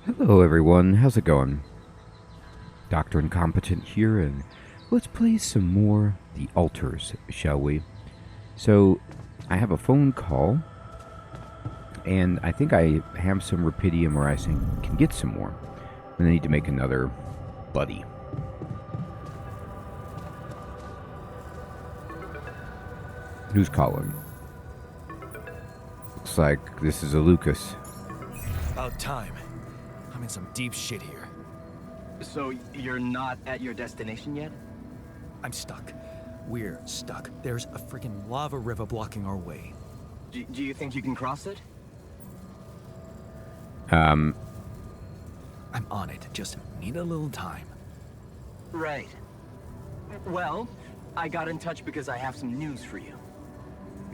Hello everyone, how's it going? Dr. Incompetent here, and let's play some more The Altars, shall we? So, I have a phone call, and I think I have some rupidium where I can get some more. And I need to make another buddy. Who's calling? Looks like this is a Lucas. About time. I'm in some deep shit here. So, you're not at your destination yet? I'm stuck. We're stuck. There's a freaking lava river blocking our way. Do you think you can cross it? I'm on it. Just need a little time. Right. Well, I got in touch because I have some news for you.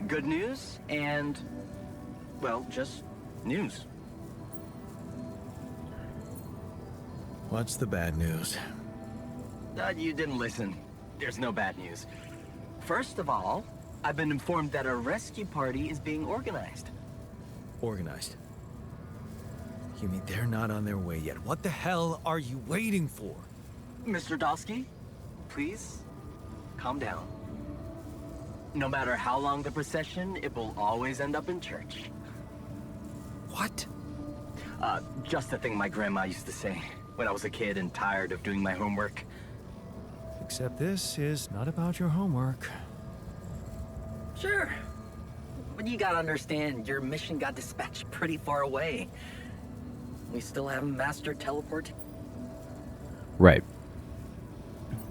Good news and, well, just news. What's the bad news? You didn't listen. There's no bad news. First of all, I've been informed that a rescue party is being organized. Organized. You mean they're not on their way yet? What the hell are you waiting for? Mr. Dolski, please, calm down. No matter how long the procession, it will always end up in church. What? Just a thing my grandma used to say when I was a kid and tired of doing my homework. Except this is not about your homework. Sure. But you gotta understand, your mission got dispatched pretty far away. We still haven't mastered teleport. Right.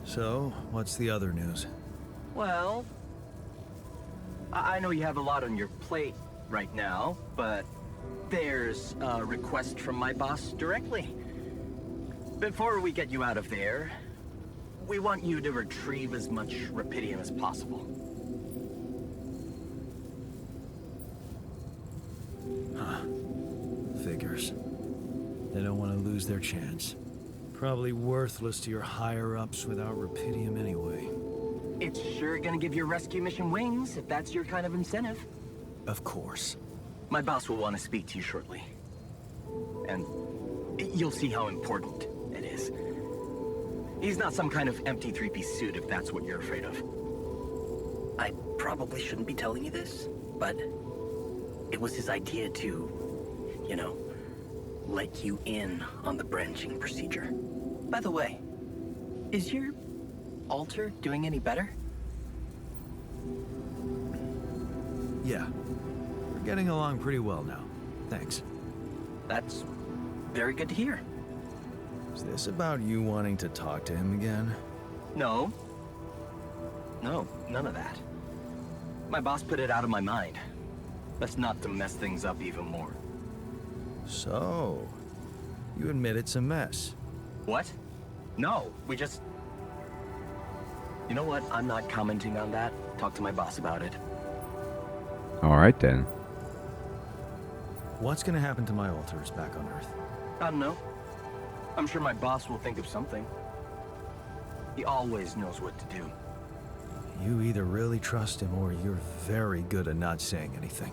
So, what's the other news? Well, I know you have a lot on your plate right now, but there's a request from my boss directly. Before we get you out of there, we want you to retrieve as much rupidium as possible. Huh. Figures. They don't want to lose their chance. Probably worthless to your higher-ups without rupidium anyway. It's sure gonna give your rescue mission wings, if that's your kind of incentive. Of course. My boss will want to speak to you shortly. And you'll see how important it is. He's not some kind of empty three-piece suit if that's what you're afraid of. I probably shouldn't be telling you this, but it was his idea to, you know, let you in on the branching procedure. By the way, is your altar doing any better? Yeah. We're getting along pretty well now. Thanks. That's very good to hear. Is this about you wanting to talk to him again? No. No, none of that. My boss put it out of my mind. That's not to mess things up even more. So, you admit it's a mess. What? No, we just... You know what? I'm not commenting on that. Talk to my boss about it. Alright then. What's gonna happen to my altars back on Earth? I don't know. I'm sure my boss will think of something. He always knows what to do. You either really trust him or you're very good at not saying anything.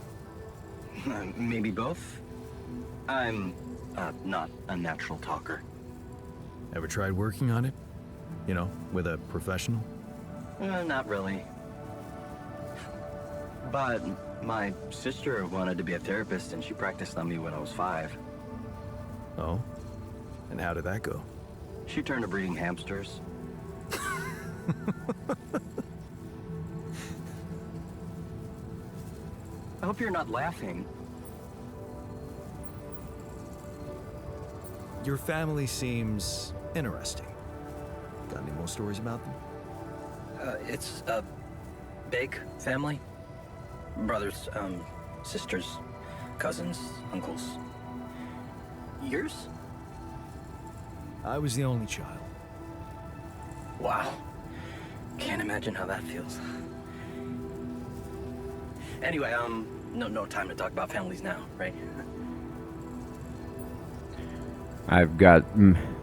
Maybe both? I'm not a natural talker. Ever tried working on it? You know, with a professional? Not really. But my sister wanted to be a therapist and she practiced on me when I was 5. Oh? And how did that go? She turned to breeding hamsters. I hope you're not laughing. Your family seems interesting. Got any more stories about them? It's a big family. Brothers, sisters, cousins, uncles. Yours? I was the only child. Wow. Can't imagine how that feels. Anyway, no time to talk about families now, right? I've got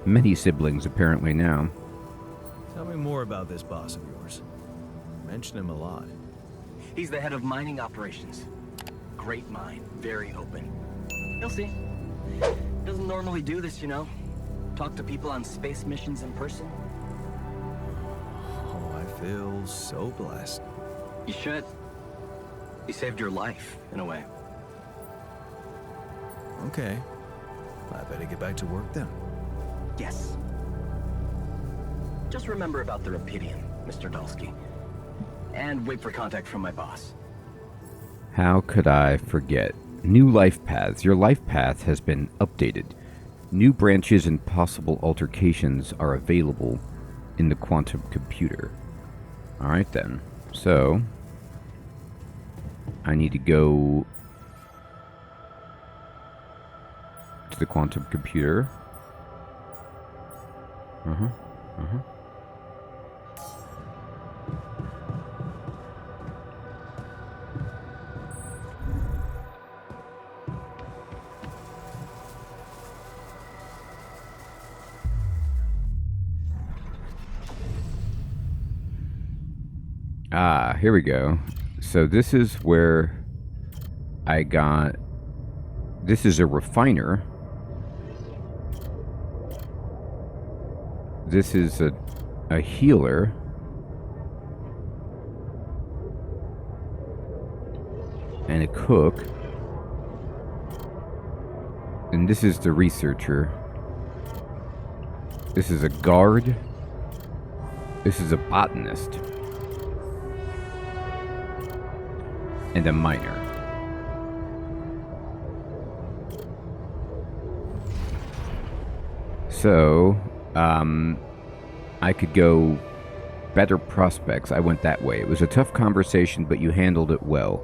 many siblings apparently now. Tell me more about this boss of yours. Mention him a lot. He's the head of mining operations. Great mind, very open. You'll see. Doesn't normally do this, you know. Talk to people on space missions in person. Oh, I feel so blessed. You should. You saved your life, in a way. Okay. I better get back to work then. Yes. Just remember about the Rapidian, Mr. Dolski. And wait for contact from my boss. How could I forget? New life paths. Your life path has been updated. New branches and possible altercations are available in the quantum computer. Alright then. So, I need to go to the quantum computer. Ah, here we go. So this is where I got... This is a refiner. This is a healer. And a cook. And this is the researcher. This is a guard. This is a botanist. And a miner. So, I could go better prospects. I went that way. It was a tough conversation, but you handled it well.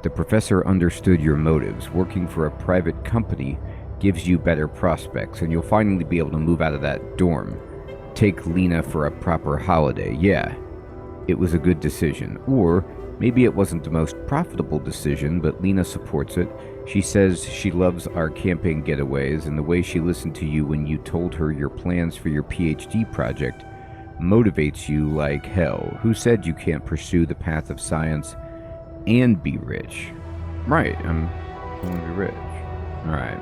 The professor understood your motives. Working for a private company gives you better prospects, and you'll finally be able to move out of that dorm. Take Lena for a proper holiday. Yeah, it was a good decision. Or maybe it wasn't the most profitable decision, but Lena supports it. She says she loves our camping getaways, and the way she listened to you when you told her your plans for your PhD project motivates you like hell. Who said you can't pursue the path of science and be rich? Right, I'm going to be rich. Alright.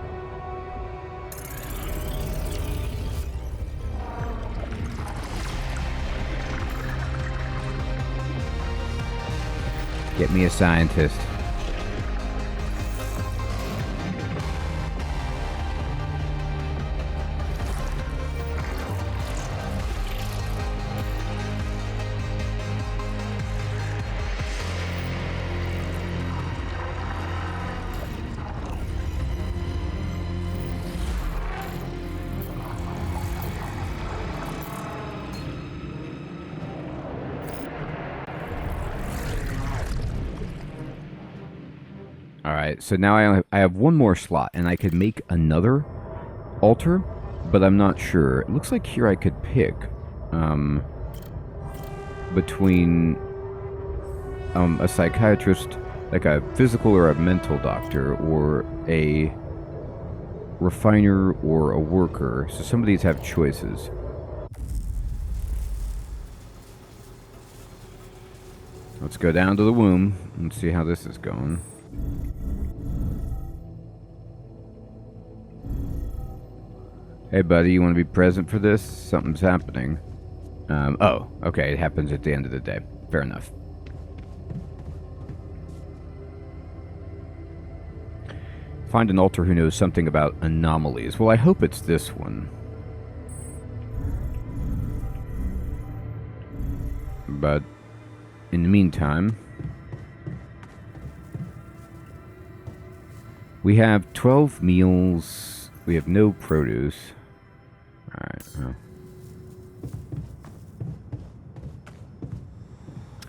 Get me a scientist. Alright, so now I have one more slot, and I could make another altar, but I'm not sure. It looks like here I could pick between a psychiatrist, like a physical or a mental doctor, or a refiner or a worker. So some of these have choices. Let's go down to the womb and see how this is going. Hey buddy, you want to be present for this? Something's happening. Oh, okay, it happens at the end of the day. Fair enough. Find an altar who knows something about anomalies. Well, I hope it's this one. But in the meantime, we have 12 meals. We have no produce. Alright, well.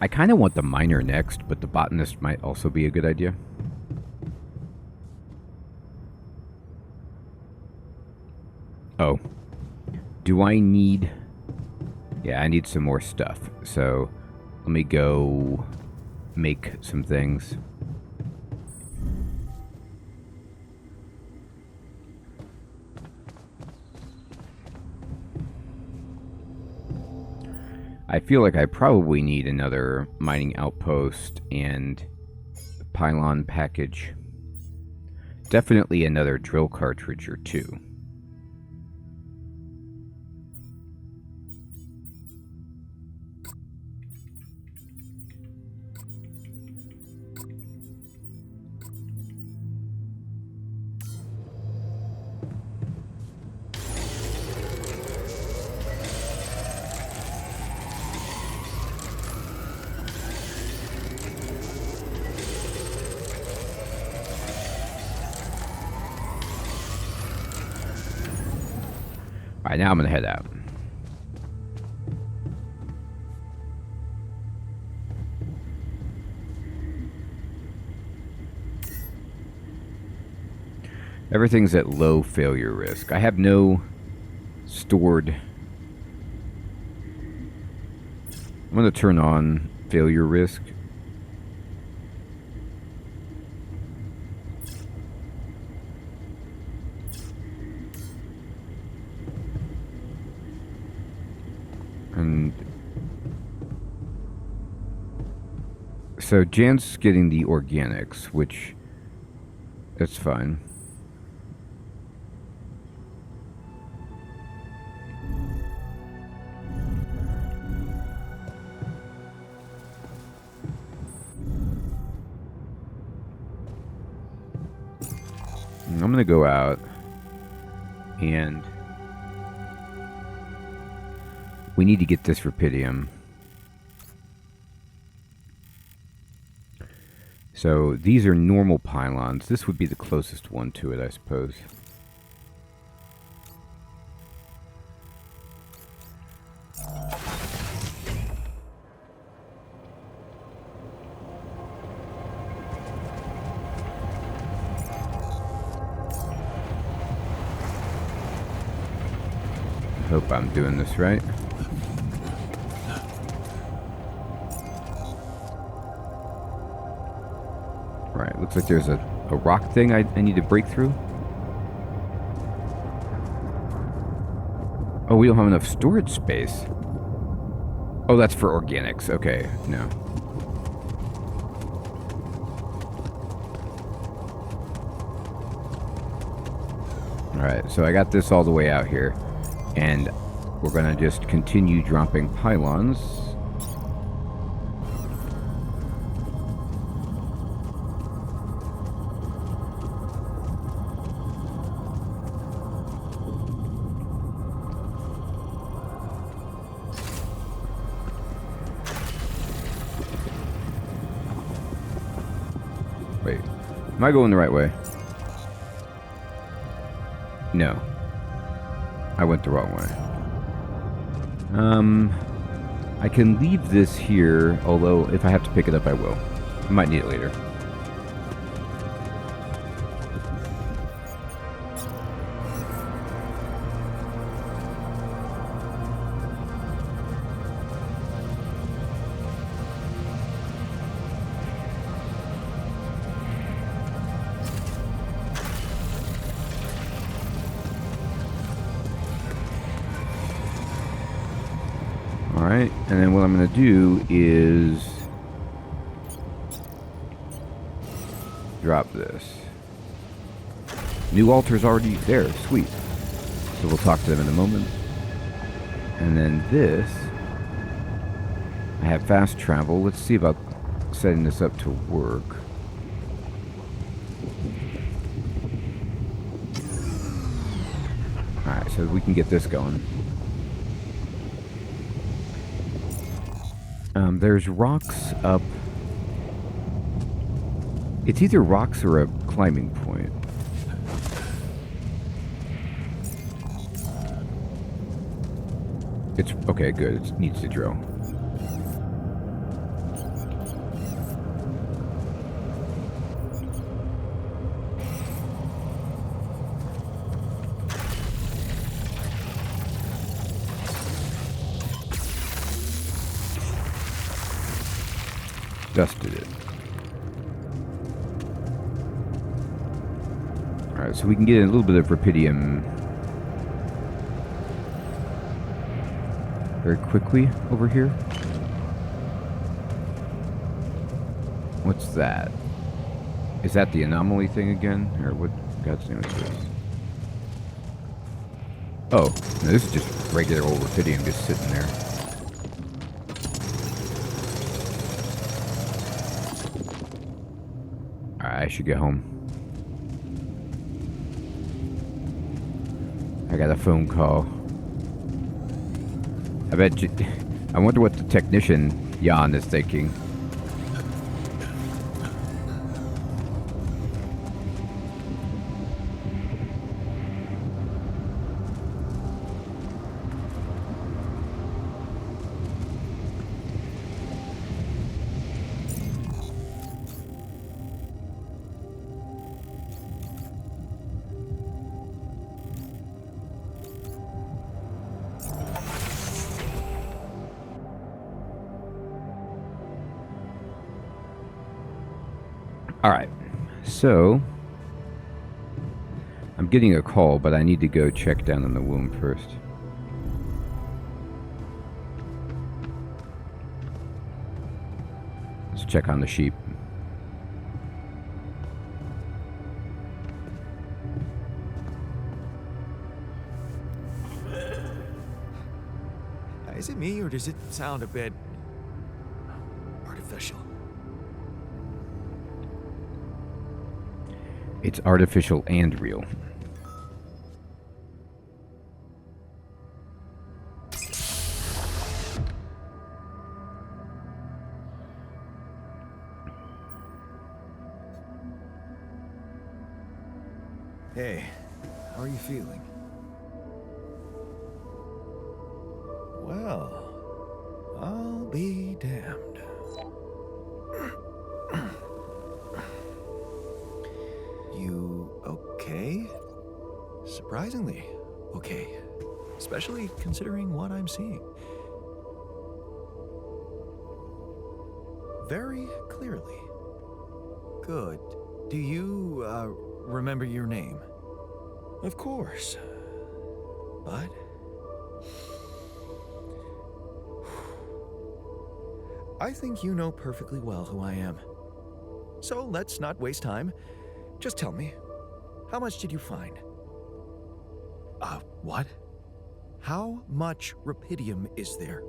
I kind of want the miner next, but the botanist might also be a good idea. Oh. Do I need... Yeah, I need some more stuff. So, let me go make some things. I feel like I probably need another mining outpost and pylon package. Definitely another drill cartridge or two. Alright, now I'm gonna head out. Everything's at low failure risk. I have no stored... I'm going to turn on failure risk. And so Jan's getting the organics, which that's fine. I'm gonna go out and we need to get this rupidium. So these are normal pylons. This would be the closest one to it, I suppose. Hope I'm doing this right. Right, looks like there's a rock thing I need to break through. Oh, we don't have enough storage space. Oh, that's for organics. Okay, no. Alright, so I got this all the way out here. And we're going to just continue dropping pylons. Wait, am I going the right way? No. I went the wrong way. I can leave this here, although if I have to pick it up, I will. I might need it later. Alright, and then what I'm going to do is drop this. New altar's already there, sweet. So we'll talk to them in a moment. And then this, I have fast travel. Let's see about setting this up to work. Alright, so we can get this going. There's rocks up. It's either rocks or a climbing point. It's okay, good. It needs to drill. Dusted it. Alright, so we can get a little bit of rupidium very quickly over here. What's that? Is that the anomaly thing again? Or what God's name is this? Oh, no, this is just regular old rupidium just sitting there. I should get home. I got a phone call. I wonder what the technician, Jan, is thinking. Alright, so I'm getting a call, but I need to go check down in the womb first. Let's check on the sheep. Is it me, or does it sound a bit artificial? It's artificial and real. Hey, how are you feeling? Well, I'll be damned. You okay? Surprisingly okay. Especially considering what I'm seeing. Very clearly. Good. Do you, remember your name? Of course. But... I think you know perfectly well who I am. So let's not waste time. Just tell me, how much did you find? What? How much rupidium is there?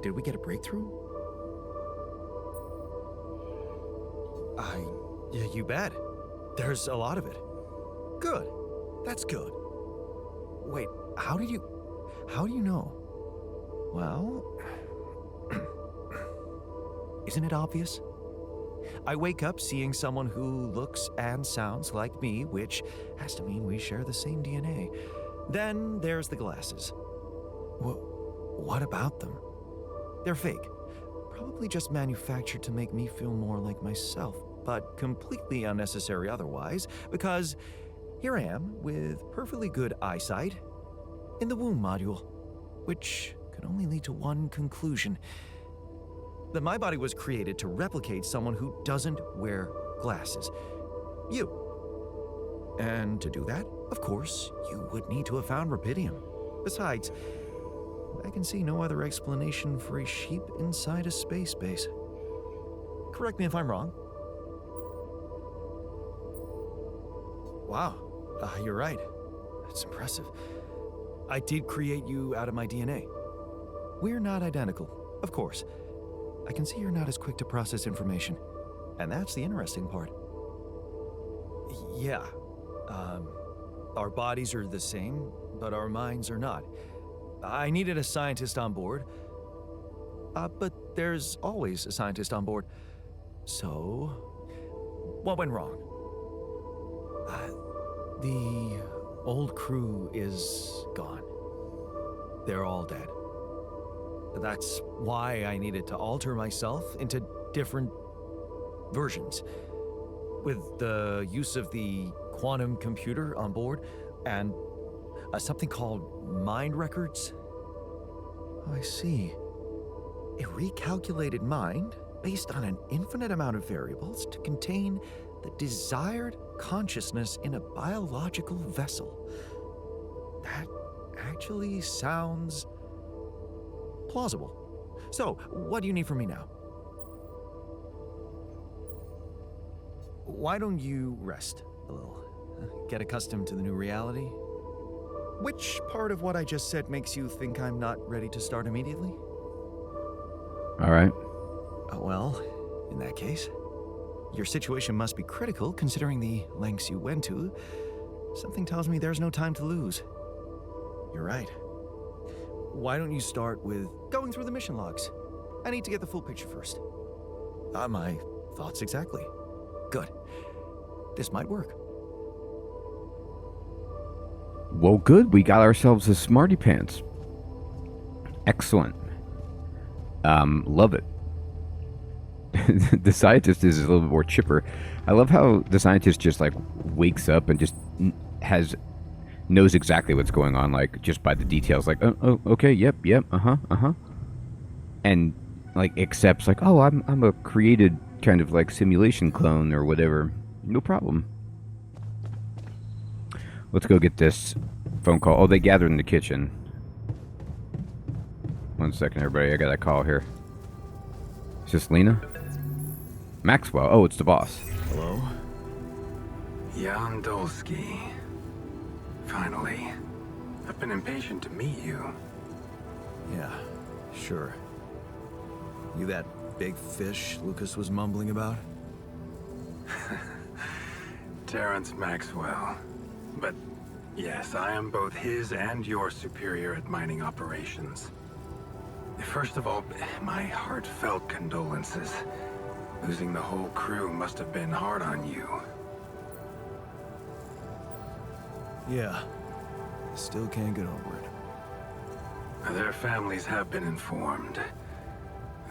Did we get a breakthrough? Yeah, you bet. There's a lot of it. Good. That's good. Wait, how do you know? Well... Isn't it obvious? I wake up seeing someone who looks and sounds like me, which has to mean we share the same DNA. Then there's the glasses. What about them? They're fake. Probably just manufactured to make me feel more like myself, but completely unnecessary otherwise, because here I am with perfectly good eyesight in the womb module, which can only lead to one conclusion. That my body was created to replicate someone who doesn't wear glasses. You. And to do that, of course, you would need to have found rupidium. Besides, I can see no other explanation for a sheep inside a space base. Correct me if I'm wrong. Wow, you're right. That's impressive. I did create you out of my DNA. We're not identical, of course. I can see you're not as quick to process information. And that's the interesting part. Yeah. Our bodies are the same, but our minds are not. I needed a scientist on board. But there's always a scientist on board. So, what went wrong? The old crew is gone. They're all dead. That's why I needed to alter myself into different versions. With the use of the quantum computer on board and something called mind records. Oh, I see. A recalculated mind based on an infinite amount of variables to contain the desired consciousness in a biological vessel. That actually sounds plausible. So, what do you need from me now? Why don't you rest a little? Get accustomed to the new reality? Which part of what I just said makes you think I'm not ready to start immediately? Alright. Well, in that case, your situation must be critical considering the lengths you went to. Something tells me there's no time to lose. You're right. Why don't you start with going through the mission logs? I need to get the full picture first. My thoughts exactly. Good. This might work. Well, good. We got ourselves a smarty pants. Excellent. Love it. The scientist is a little bit more chipper. I love how the scientist just like wakes up and just knows exactly what's going on, like just by the details, like oh okay, yep, and like accepts like, oh, I'm a created kind of like simulation clone or whatever. No problem. Let's go get this phone call. Oh, they gathered in the kitchen. 1 second, everybody. I got a call here. Is this Lena? Maxwell. Oh, it's the boss. Hello? Jan Dolski. Finally. I've been impatient to meet you. Yeah, sure. You that big fish Lucas was mumbling about? Terrence Maxwell. But yes, I am both his and your superior at mining operations. First of all, my heartfelt condolences. Losing the whole crew must have been hard on you. Yeah. Still can't get over it. Their families have been informed.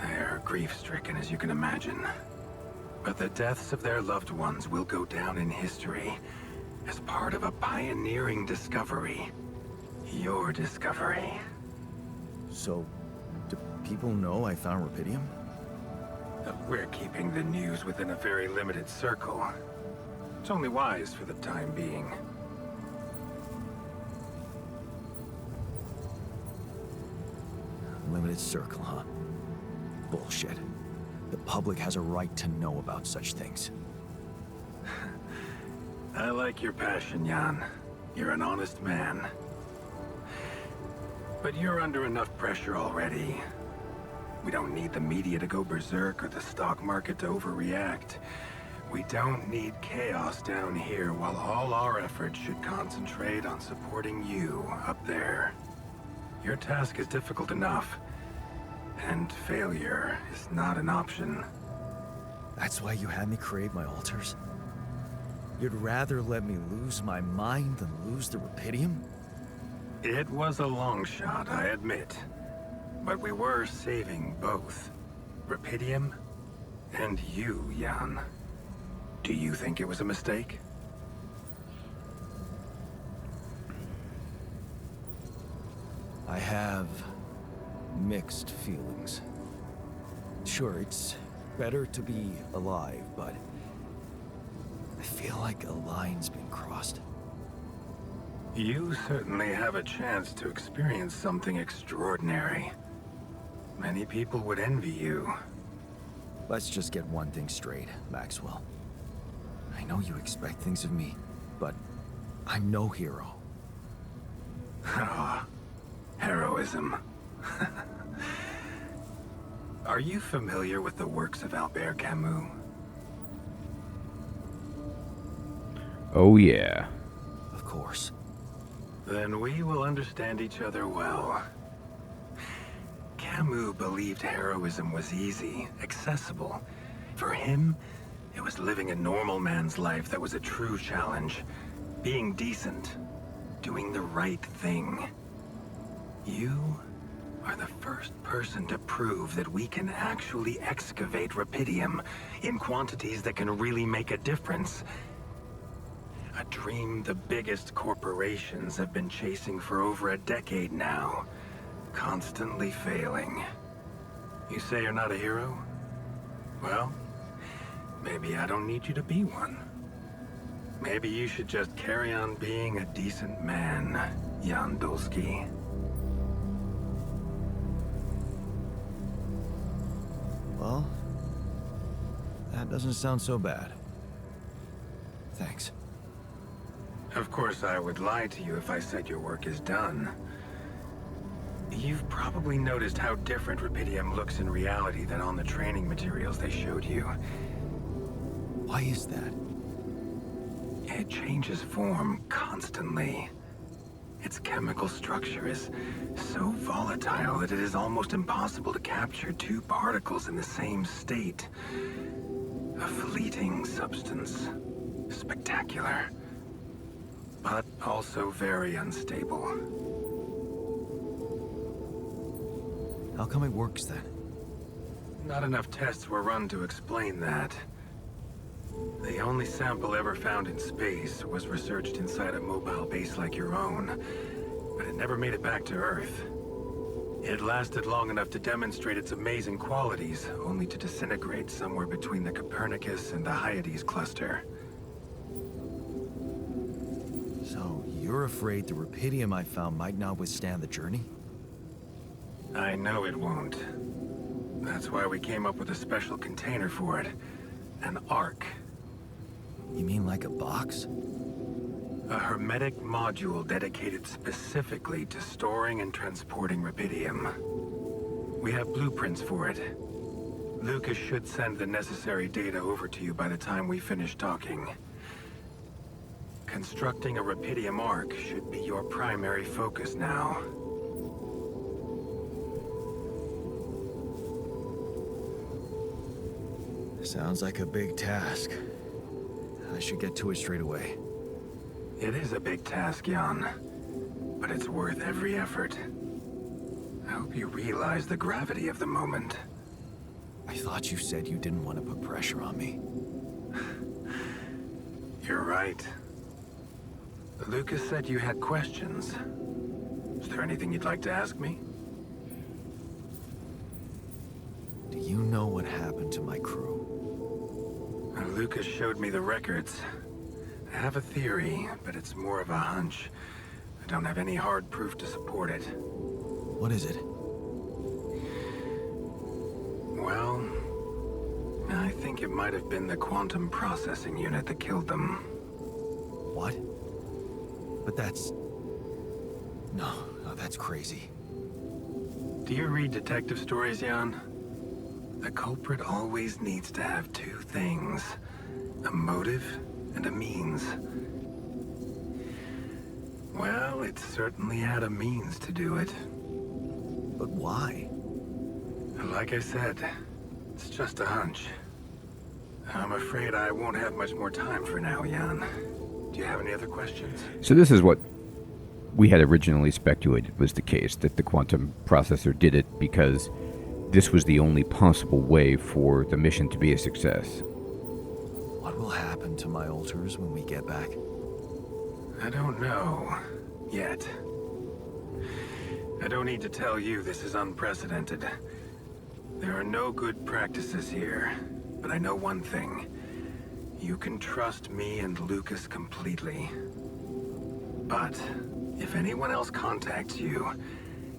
They're grief-stricken, as you can imagine. But the deaths of their loved ones will go down in history as part of a pioneering discovery. Your discovery. So, do people know I found rubidium? We're keeping the news within a very limited circle. It's only wise for the time being. Limited circle, huh? Bullshit. The public has a right to know about such things. I like your passion, Jan. You're an honest man. But you're under enough pressure already. We don't need the media to go berserk or the stock market to overreact. We don't need chaos down here while all our efforts should concentrate on supporting you up there. Your task is difficult enough, and failure is not an option. That's why you had me create my altars? You'd rather let me lose my mind than lose the rubidium? It was a long shot, I admit. But we were saving both. Rubidium and you, Jan. Do you think it was a mistake? I have mixed feelings. Sure, it's better to be alive, but I feel like a line's been crossed. You certainly have a chance to experience something extraordinary. Many people would envy you. Let's just get one thing straight, Maxwell. I know you expect things of me, but I'm no hero. Ah, heroism. Are you familiar with the works of Albert Camus? Oh, yeah. Of course. Then we will understand each other well. Camus believed heroism was easy, accessible. For him, it was living a normal man's life that was a true challenge. Being decent. Doing the right thing. You are the first person to prove that we can actually excavate rubidium in quantities that can really make a difference. A dream the biggest corporations have been chasing for over a decade now. Constantly failing. You say you're not a hero? Well, maybe I don't need you to be one. Maybe you should just carry on being a decent man, Jan Dolski. Well, that doesn't sound so bad. Thanks. Of course, I would lie to you if I said your work is done. You've probably noticed how different rubidium looks in reality than on the training materials they showed you. Why is that? It changes form constantly. Its chemical structure is so volatile that it is almost impossible to capture two particles in the same state. A fleeting substance. Spectacular. But also very unstable. How come it works then? Not enough tests were run to explain that. The only sample ever found in space was researched inside a mobile base like your own, but it never made it back to Earth. It lasted long enough to demonstrate its amazing qualities, only to disintegrate somewhere between the Copernicus and the Hyades cluster. So, you're afraid the rupidium I found might not withstand the journey? I know it won't. That's why we came up with a special container for it. An Ark. You mean like a box? A hermetic module dedicated specifically to storing and transporting rupidium. We have blueprints for it. Lucas should send the necessary data over to you by the time we finish talking. Constructing a rupidium Ark should be your primary focus now. Sounds like a big task. I should get to it straight away. It is a big task, Jan, but it's worth every effort. I hope you realize the gravity of the moment. I thought you said you didn't want to put pressure on me. You're right. Lucas said you had questions. Is there anything you'd like to ask me? Do you know what happened to my crew? Lucas showed me the records. I have a theory, but it's more of a hunch. I don't have any hard proof to support it. What is it? Well, I think it might have been the quantum processing unit that killed them. What? But that's... No, that's crazy. Do you read detective stories, Jan? The culprit always needs to have two things. A motive and a means. Well, it certainly had a means to do it. But why? Like I said, it's just a hunch. I'm afraid I won't have much more time for now, Jan. Do you have any other questions? So this is what we had originally speculated was the case, that the quantum processor did it because this was the only possible way for the mission to be a success. What will happen to my alters when we get back? I don't know. Yet. I don't need to tell you this is unprecedented. There are no good practices here, but I know one thing. You can trust me and Lucas completely. But if anyone else contacts you,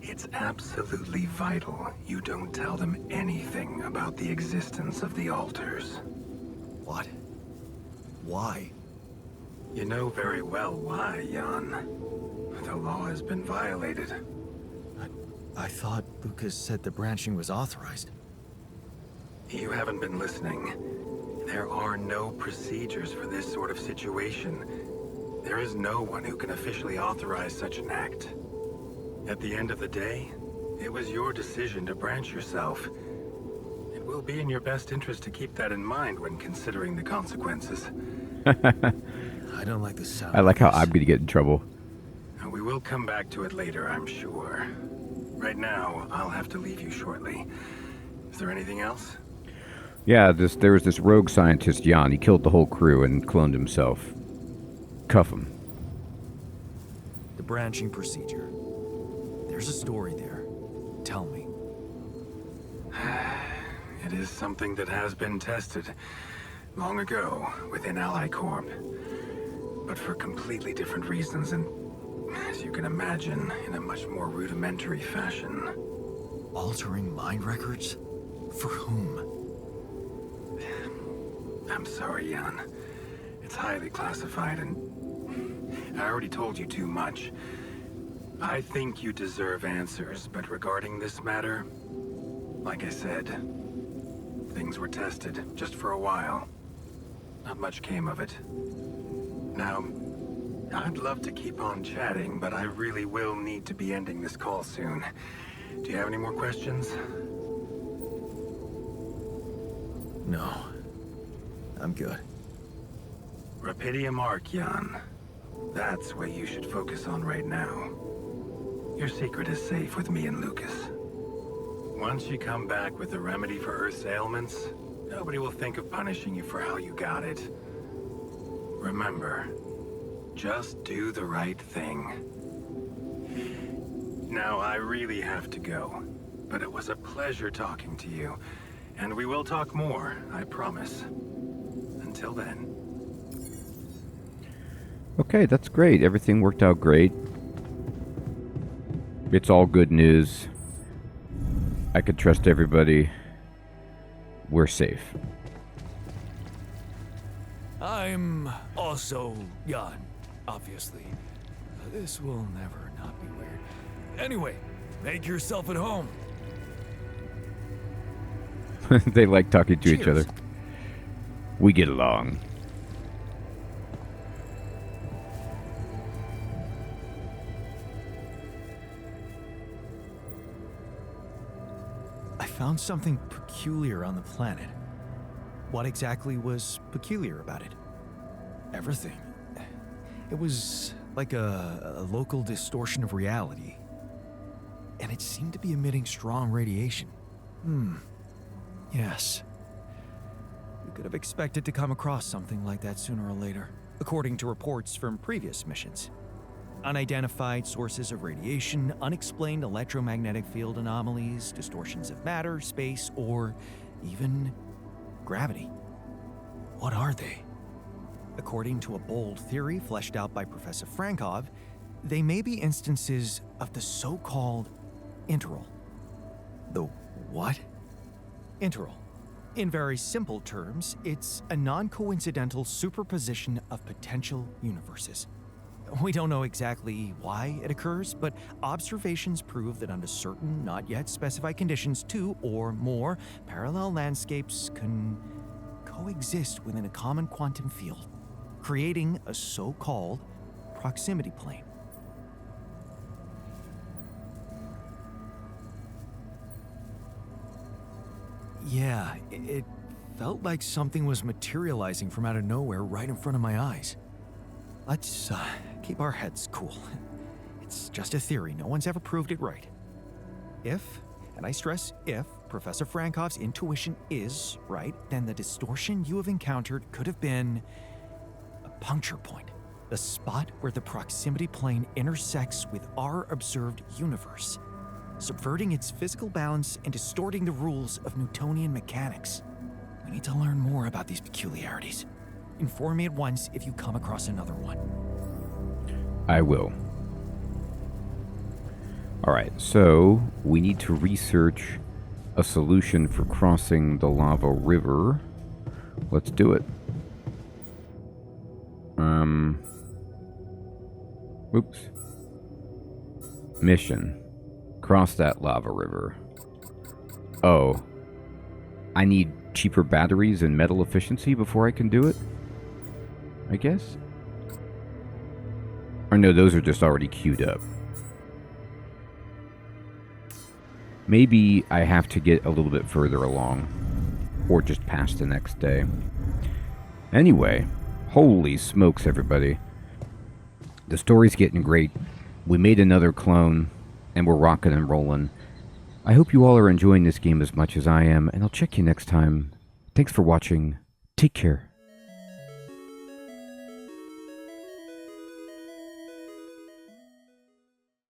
it's absolutely vital you don't tell them anything about the existence of the alters. What? Why? You know very well why, Jan. The law has been violated. I thought Lucas said the branching was authorized. You haven't been listening. There are no procedures for this sort of situation. There is no one who can officially authorize such an act. At the end of the day, it was your decision to branch yourself. It will be in your best interest to keep that in mind when considering the consequences. I don't like the sound. I like of how this. I'm going to get in trouble. We will come back to it later, I'm sure. Right now, I'll have to leave you shortly. Is there anything else? Yeah, there was this rogue scientist, Jan. He killed the whole crew and cloned himself. Cuff him. The branching procedure. There's a story there. Tell me. It is something that has been tested long ago within Ally Corp. But for completely different reasons and, as you can imagine, in a much more rudimentary fashion. Altering mind records? For whom? I'm sorry, Jan. It's highly classified and I already told you too much. I think you deserve answers, but regarding this matter, like I said, things were tested just for a while. Not much came of it. Now, I'd love to keep on chatting, but I really will need to be ending this call soon. Do you have any more questions? No. I'm good. Rupidium Ark, Jan. That's what you should focus on right now. Your secret is safe with me and Lucas. Once you come back with a remedy for Earth's ailments, nobody will think of punishing you for how you got it. Remember, just do the right thing. Now, I really have to go. But it was a pleasure talking to you. And we will talk more, I promise. Until then. Okay, that's great. Everything worked out great. It's all good news. I could trust everybody. We're safe. I'm also Jan, obviously. This will never not be weird. Anyway, make yourself at home. They like talking to each Cheers. other. We get along. I found something peculiar on the planet. What exactly was peculiar about it? Everything. It was like a local distortion of reality. And it seemed to be emitting strong radiation. Yes. We could have expected to come across something like that sooner or later, according to reports from previous missions. Unidentified sources of radiation, unexplained electromagnetic field anomalies, distortions of matter, space, or even gravity. What are they? According to a bold theory fleshed out by Professor Frankov, they may be instances of the so-called interval. The what? Interval. In very simple terms, it's a non-coincidental superposition of potential universes. We don't know exactly why it occurs, but observations prove that under certain, not yet specified conditions, two or more parallel landscapes can coexist within a common quantum field, creating a so-called proximity plane. Yeah, it felt like something was materializing from out of nowhere right in front of my eyes. Let's keep our heads cool. It's just a theory. No one's ever proved it right. If, and I stress if, Professor Frankov's intuition is right, then the distortion you have encountered could have been a puncture point, the spot where the proximity plane intersects with our observed universe, subverting its physical balance and distorting the rules of Newtonian mechanics. We need to learn more about these peculiarities. Inform me at once if you come across another one. I will. Alright, so we need to research a solution for crossing the lava river. Let's do it. Oops. Mission. Cross that lava river. Oh. I need cheaper batteries and metal efficiency before I can do it? I guess? Or no, those are just already queued up. Maybe I have to get a little bit further along. Or just past the next day. Anyway, holy smokes, everybody. The story's getting great. We made another clone, and we're rocking and rolling. I hope you all are enjoying this game as much as I am, and I'll check you next time. Thanks for watching. Take care.